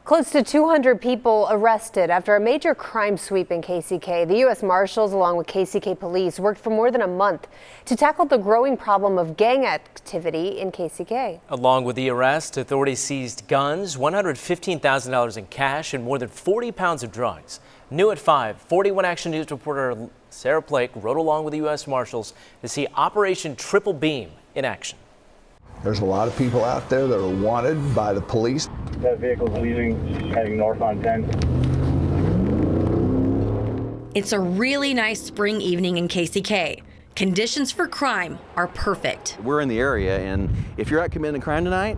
Close to 200 people arrested after a major crime sweep in KCK. The U.S. Marshals, along with KCK police, worked for more than a month to tackle the growing problem of gang activity in KCK. Along with the arrest, authorities seized guns, $115,000 in cash, and more than 40 pounds of drugs. New at 5, 41 Action News reporter Sarah Plake rode along with the U.S. Marshals to see Operation Triple Beam in action. There's a lot of people out there that are wanted by the police. That vehicle's leaving, heading north on 10. It's a really nice spring evening in KCK. Conditions for crime are perfect. We're in the area, and if you're out committing a crime tonight,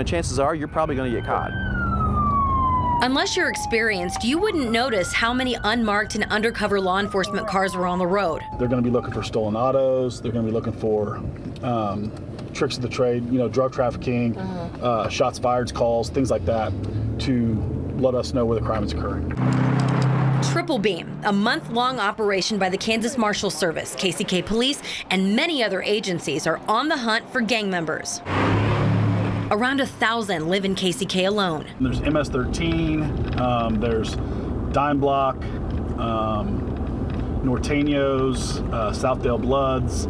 chances are you're probably going to get caught. Unless you're experienced, you wouldn't notice how many unmarked and undercover law enforcement cars were on the road. They're going to be looking for stolen autos. They're going to be looking for tricks of the trade, drug trafficking, shots fired calls, things like that, to let us know where the crime is occurring. Triple Beam, a month-long operation by the Kansas Marshals Service, KCK police, and many other agencies are on the hunt for gang members. Around 1,000 live in KCK alone. There's MS-13, there's Dime Block, Norteños, Southdale Bloods.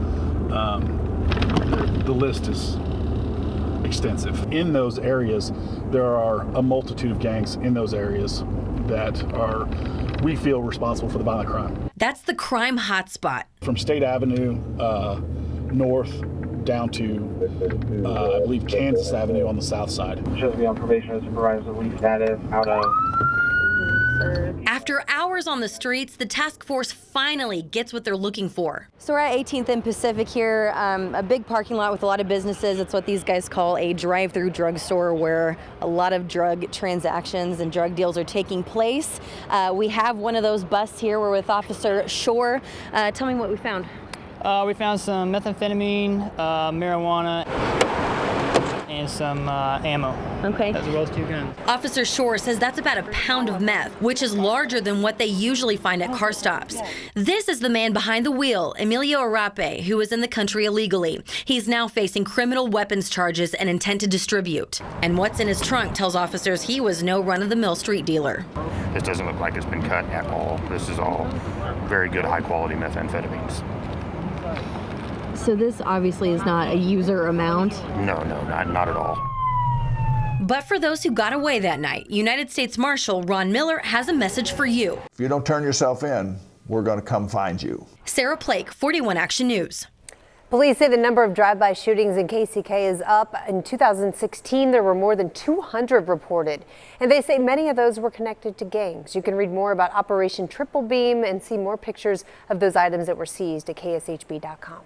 The list is extensive. In those areas, there are a multitude of gangs in those areas that are, we feel, responsible for the violent crime. That's the crime hotspot. From State Avenue north down to, I believe, Kansas Avenue on the south side. Shows me on probation as supervisor of lead status out of. After hours on the streets, the task force finally gets what they're looking for. So we're at 18th and Pacific here, a big parking lot with a lot of businesses. It's what these guys call a drive-through drugstore, where a lot of drug transactions and drug deals are taking place. We have one of those busts here. We're with Officer Shore. Tell me what we found. We found some methamphetamine, marijuana, and some ammo. Okay. As well as 2 guns. Officer Shore says that's about a pound of meth, which is larger than what they usually find at car stops. This is the man behind the wheel, Emilio Arape, who was in the country illegally. He's now facing criminal weapons charges and intent to distribute. And what's in his trunk tells officers he was no run-of-the-mill street dealer. This doesn't look like it's been cut at all. This is all very good, high-quality methamphetamines. So this obviously is not a user amount? No, not at all. But for those who got away that night, United States Marshal Ron Miller has a message for you. If you don't turn yourself in, we're going to come find you. Sarah Plake, 41 Action News. Police say the number of drive-by shootings in KCK is up. In 2016, there were more than 200 reported, and they say many of those were connected to gangs. You can read more about Operation Triple Beam and see more pictures of those items that were seized at kshb.com.